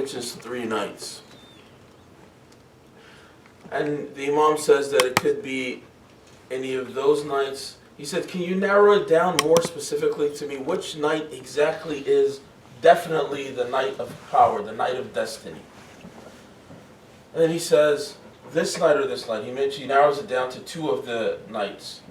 which is 3 nights. And the Imam says that it could be any of those nights. He said, can you narrow it down more specifically to me? Which night exactly is definitely the night of power, the night of destiny? And then he says, this night or this night. He narrows it down to 2 of the nights.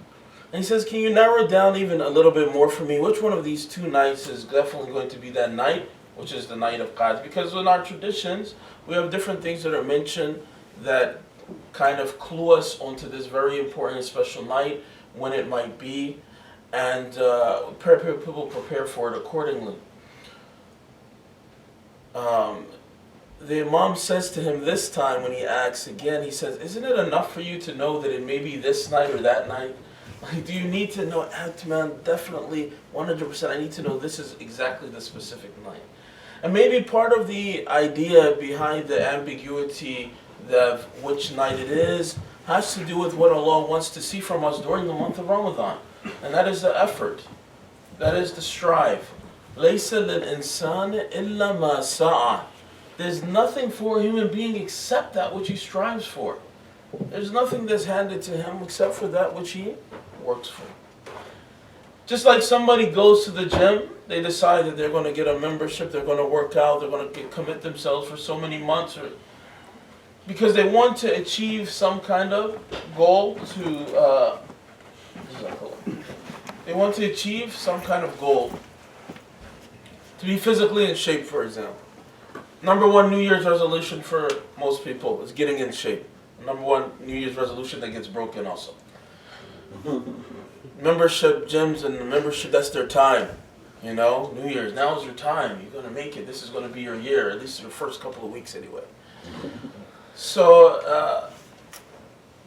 And he says, can you narrow it down even a little bit more for me? Which one of these 2 nights is definitely going to be that night, which is the night of Qadr? Because in our traditions, we have different things that are mentioned that kind of clue us onto this very important and special night, when it might be, and people prepare for it accordingly. The Imam says to him this time when he asks again, he says, isn't it enough for you to know that it may be this night or that night? Like, do you need to know, man, definitely, 100%, I need to know this is exactly the specific night. And maybe part of the idea behind the ambiguity of which night it is has to do with what Allah wants to see from us during the month of Ramadan. And that is the effort. That is the strive. لَيْسَ لِلْإِنسَانِ إِلَّا مَا سَعَى. There's nothing for a human being except that which he strives for. There's nothing that's handed to him except for that which he works for. Just like somebody goes to the gym, they decide that they're going to get a membership, they're going to work out, they're going to commit themselves for so many months, because they want to achieve some kind of goal they want to achieve some kind of goal. To be physically in shape, for example. Number 1 New Year's resolution for most people is getting in shape. Number 1 New Year's resolution that gets broken also. Membership gyms and membership, that's their time. You know, New Year's, now is your time. You're going to make it. This is going to be your year, at least your first couple of weeks anyway. So,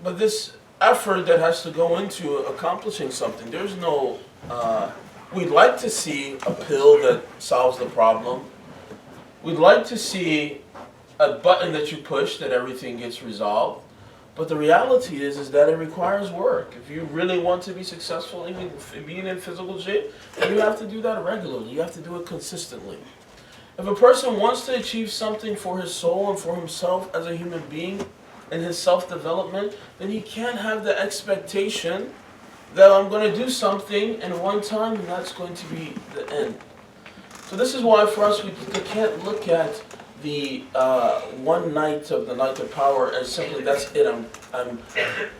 but this effort that has to go into accomplishing something, there's no, we'd like to see a pill that solves the problem. We'd like to see a button that you push that everything gets resolved. But the reality is that it requires work. If you really want to be successful, even being in physical shape, you have to do that regularly. You have to do it consistently. If a person wants to achieve something for his soul and for himself as a human being and his self-development, then he can't have the expectation that I'm going to do something in one time and that's going to be the end. So this is why for us we can't look at the one night of the night of power as simply that's it.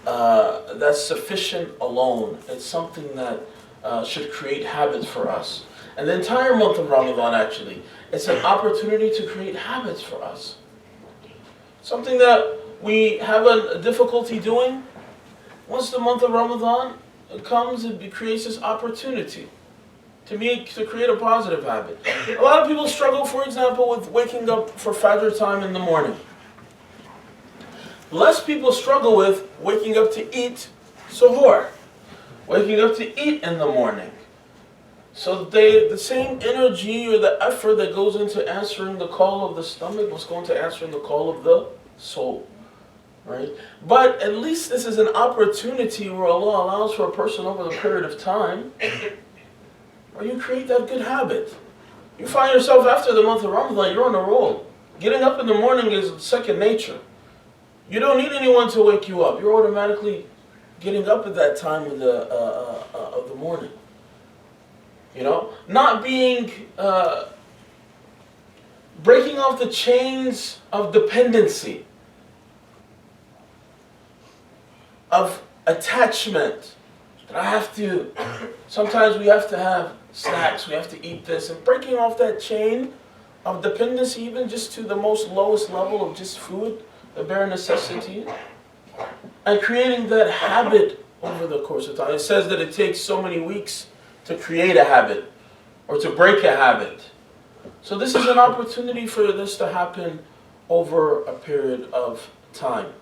That's sufficient alone. It's something that should create habits for us. And the entire month of Ramadan, actually, it's an opportunity to create habits for us. Something that we have a difficulty doing. Once the month of Ramadan comes, it creates this opportunity to create a positive habit. A lot of people struggle, for example, with waking up for Fajr time in the morning. Less people struggle with waking up to eat suhoor, waking up to eat in the morning. So the same energy or the effort that goes into answering the call of the stomach was going to answering the call of the soul. Right? But at least this is an opportunity where Allah allows for a person over the period of time where you create that good habit. You find yourself after the month of Ramadan, you're on a roll. Getting up in the morning is second nature. You don't need anyone to wake you up. You're automatically getting up at that time of the morning. You know, not being, breaking off the chains of dependency, of attachment. That I have to, sometimes we have to have snacks, we have to eat this, and breaking off that chain of dependency even just to the most lowest level of just food, the bare necessity, and creating that habit over the course of time. It says that it takes so many weeks to create a habit or to break a habit. So this is an opportunity for this to happen over a period of time.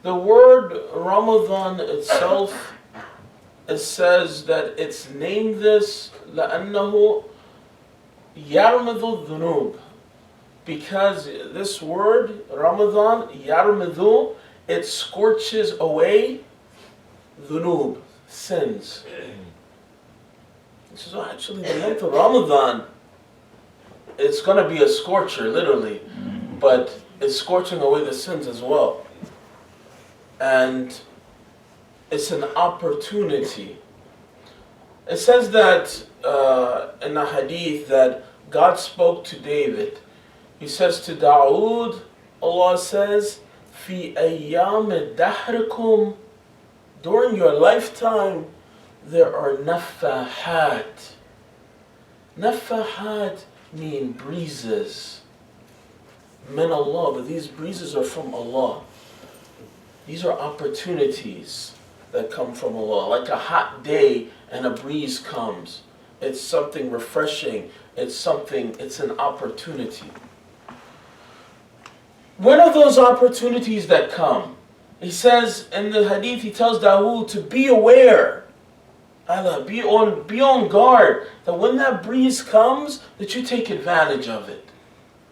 The word Ramadan itself, it says that it's named this لأنه يرمض الذنوب, because this word Ramadan, يرمض, it scorches away dhunub, sins. So actually the month of Ramadan, it's going to be a scorcher, literally. but it's scorching away the sins as well. And it's an opportunity. It says that in the hadith that God spoke to David. He says to Dawood, Allah says, Fi ayyam dahrikum, during your lifetime, there are nafahat. Nafahat mean breezes. Min Allah, but these breezes are from Allah. These are opportunities that come from Allah. Like a hot day and a breeze comes. It's something refreshing. It's an opportunity. One of those opportunities that come, he says in the hadith, he tells Dawood to be aware. Allah, be on guard that when that breeze comes, that you take advantage of it.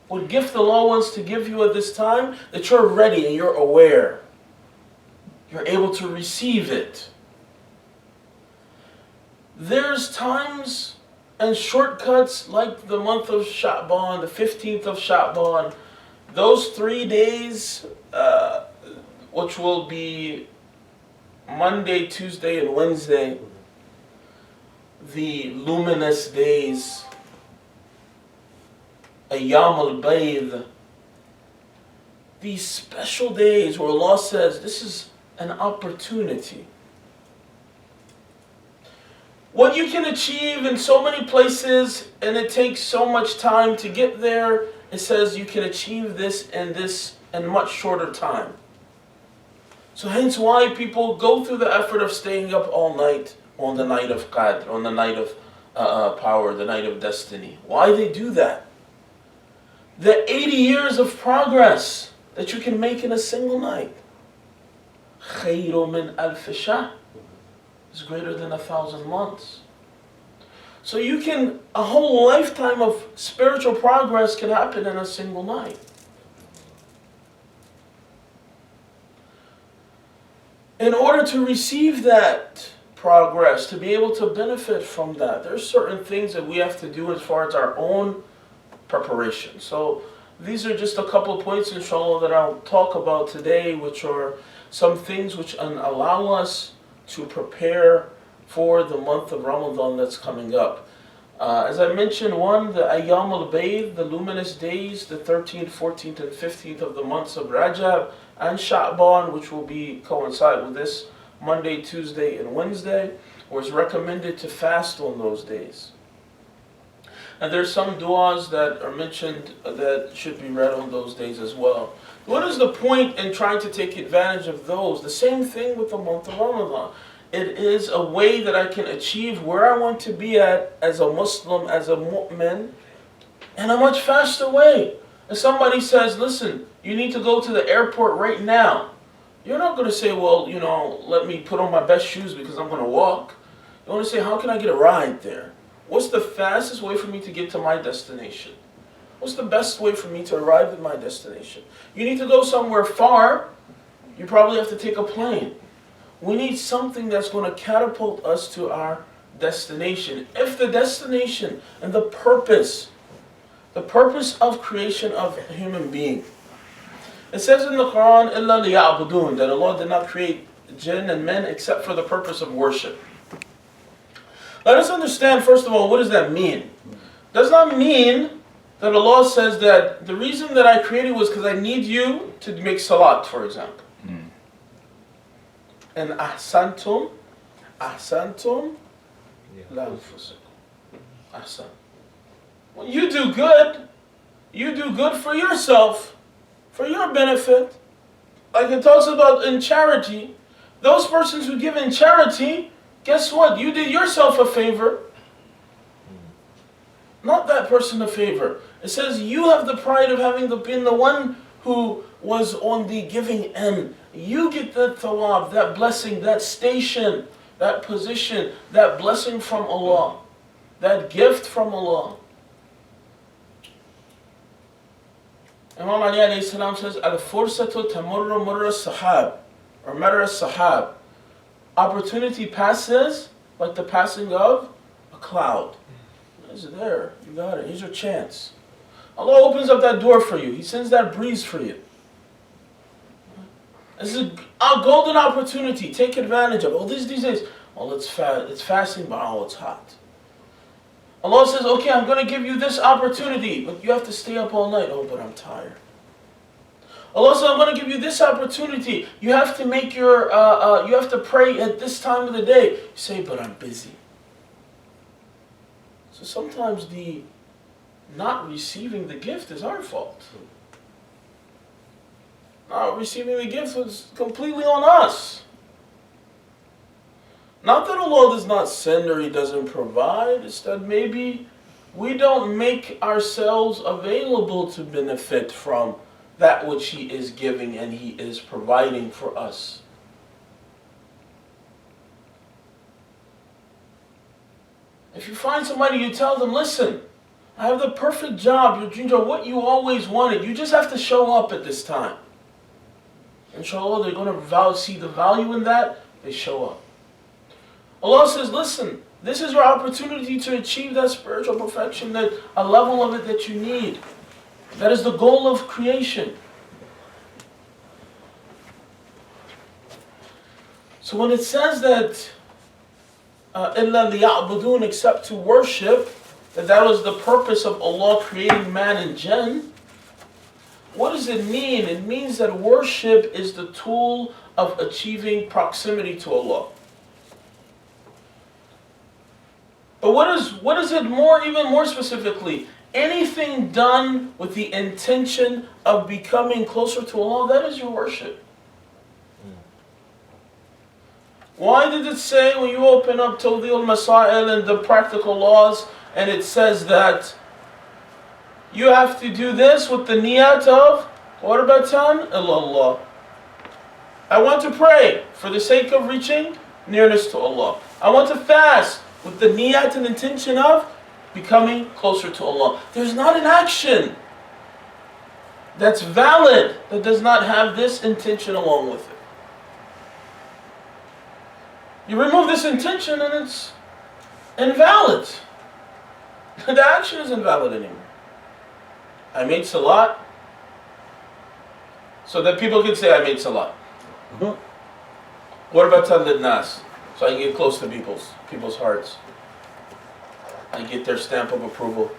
What gift Allah wants to give you at this time, that you're ready and you're aware. You're able to receive it. There's times and shortcuts like the month of Sha'ban, the 15th of Sha'ban, those 3 days, which will be Monday, Tuesday, and Wednesday, the luminous days, Ayyam al-Bayd, these special days where Allah says this is an opportunity. What you can achieve in so many places and it takes so much time to get there, it says you can achieve this in much shorter time. So hence why people go through the effort of staying up all night on the night of Qadr, on the night of power, the night of destiny. Why they do that? The 80 years of progress that you can make in a single night. خَيْرٌ مِنْ أَلْفِ شَهْرٍ is greater than 1,000 months. So a whole lifetime of spiritual progress can happen in a single night. In order to receive that progress, to be able to benefit from that, there's certain things that we have to do as far as our own preparation. So these are just a couple of points, inshallah, that I'll talk about today, which are some things which allow us to prepare for the month of Ramadan that's coming up. As I mentioned, one, the Ayyam al-Bayd, the luminous days, the 13th, 14th, and 15th of the months of Rajab and Sha'ban, which will coincide with this Monday, Tuesday, and Wednesday, where it's recommended to fast on those days. And there's some du'as that are mentioned that should be read on those days as well. What is the point in trying to take advantage of those? The same thing with the month of Ramadan. It is a way that I can achieve where I want to be at as a Muslim, as a mu'min, in a much faster way. If somebody says, listen, you need to go to the airport right now, you're not going to say, well, let me put on my best shoes because I'm going to walk. You want to say, how can I get a ride there? What's the fastest way for me to get to my destination? What's the best way for me to arrive at my destination? You need to go somewhere far, you probably have to take a plane. We need something that's going to catapult us to our destination. If the destination and the purpose of creation of a human being, it says in the Quran, إِلَّا لِيَعْبُدُونَ, that Allah did not create jinn and men except for the purpose of worship. Let us understand, first of all, what does that mean? Does not mean that Allah says that the reason that I created was because I need you to make salat, for example. And ahsantum la anfusikum. Ahsan. When you do good for yourself, for your benefit. Like it talks about in charity, those persons who give in charity, guess what? You did yourself a favor. Not that person a favor. It says you have the pride of having been the one who was on the giving end. You get that thawab, that blessing, that station, that position, that blessing from Allah, that gift from Allah. Imam Ali alayhi salam says, Al-fursatu tamurru murra sahab, or marra sahab. Opportunity passes like the passing of a cloud. It's there, you got it, here's your chance. Allah opens up that door for you. He sends that breeze for you. This is a golden opportunity. Take advantage of it. Oh, these days, oh, it's fasting, but oh, it's hot. Allah says, okay, I'm going to give you this opportunity, but you have to stay up all night. Oh, but I'm tired. Allah says, I'm going to give you this opportunity. You have to make your, you have to pray at this time of the day. You say, but I'm busy. So sometimes the not receiving the gift is our fault. Not receiving the gift was completely on us. Not that Allah does not send or He doesn't provide, it's that maybe we don't make ourselves available to benefit from that which He is giving and He is providing for us. If you find somebody, you tell them, listen, I have the perfect job, your dream job, what you always wanted. You just have to show up at this time. Inshallah, they're going to see the value in that. They show up. Allah says, listen, this is your opportunity to achieve that spiritual perfection, that a level of it that you need. That is the goal of creation. So when it says that إِلَّا لِيَعْبُدُونَ, except to worship, that was the purpose of Allah creating man and jinn. What does it mean? It means that worship is the tool of achieving proximity to Allah. But what is it even more specifically? Anything done with the intention of becoming closer to Allah, that is your worship. Why did it say when you open up Tawdil Masail and the practical laws, and it says that you have to do this with the niyat of Qurbatan ilallah. I want to pray for the sake of reaching nearness to Allah. I want to fast with the niyat and intention of becoming closer to Allah. There's not an action that's valid that does not have this intention along with it. You remove this intention and it's invalid. The action is invalid anymore. I made salat so that people can say I made salat. Qurbatan lin-nas, so I can get close to people's hearts. I get their stamp of approval.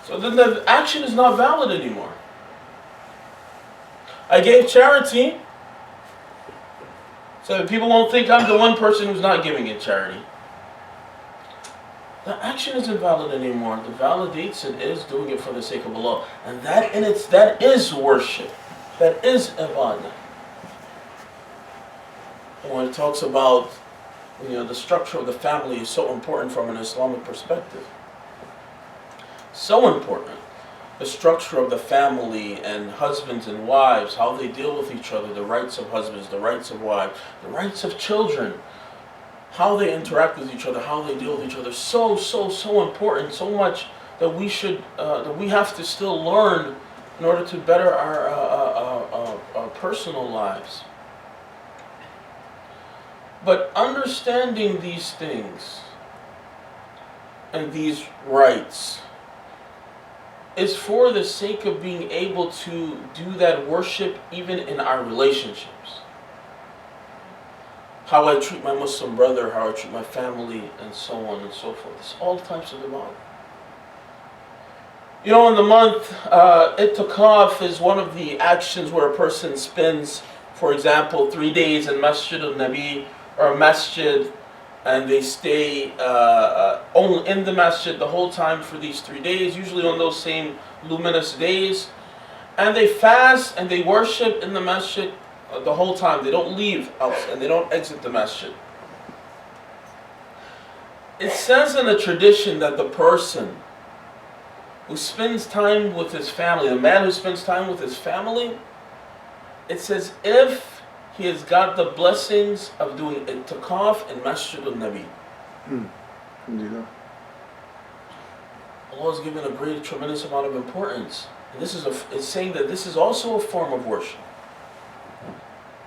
So then the action is not valid anymore. I gave charity so that people won't think I'm the one person who's not giving in charity. The action isn't valid anymore. The validates it is doing it for the sake of Allah. And that is worship. That is ibadah. And when it talks about, the structure of the family is so important from an Islamic perspective. So important. The structure of the family and husbands and wives, how they deal with each other, the rights of husbands, the rights of wives, the rights of children, how they interact with each other, how they deal with each other. So important, so much that we have to still learn in order to better our personal lives. But understanding these things and these rights is for the sake of being able to do that worship even in our relationships. How I treat my Muslim brother, how I treat my family, and so on and so forth. It's all types of ibadah. In the month, Ittikaf is one of the actions where a person spends, for example, 3 days in Masjid al-Nabi or a masjid, and they stay only in the masjid the whole time for these 3 days, usually on those same luminous days. And they fast and they worship in the masjid the whole time. They don't leave out and they don't exit the masjid. It says in a tradition that the person who spends time with his family, the man who spends time with his family, it says if he has got the blessings of doing Ittikaf in Masjid al-Nabi. Allah has given a tremendous amount of importance. And it's saying that this is also a form of worship.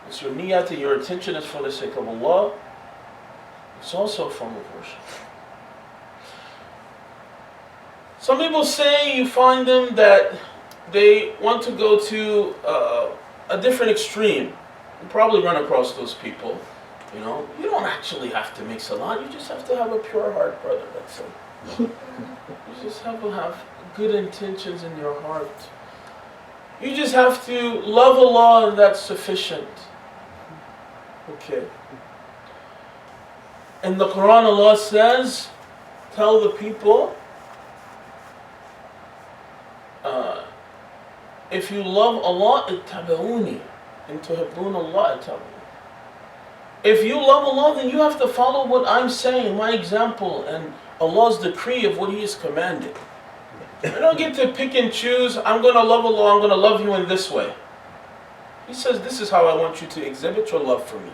It's your niyat and your attention is for the sake of Allah. It's also a form of worship. Some people say you find them that they want to go to a different extreme. You probably run across those people. You know, you don't actually have to make salat. You just have to have a pure heart, brother. That's it. You just have to have good intentions in your heart. You just have to love Allah, and that's sufficient. Okay. In the Quran, Allah says, tell the people, if you love Allah, ittabi'uni. In tuhibbun Allah, ittabi'uni. If you love Allah, then you have to follow what I'm saying, my example, and Allah's decree of what He has commanded. You don't get to pick and choose, I'm going to love Allah, I'm going to love you in this way. He says, this is how I want you to exhibit your love for me.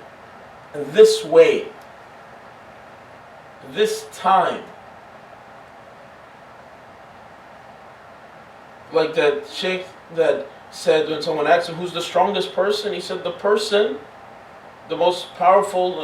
In this way. This time. Like that sheikh that said when someone asked him, who's the strongest person? He said, the person, the most powerful,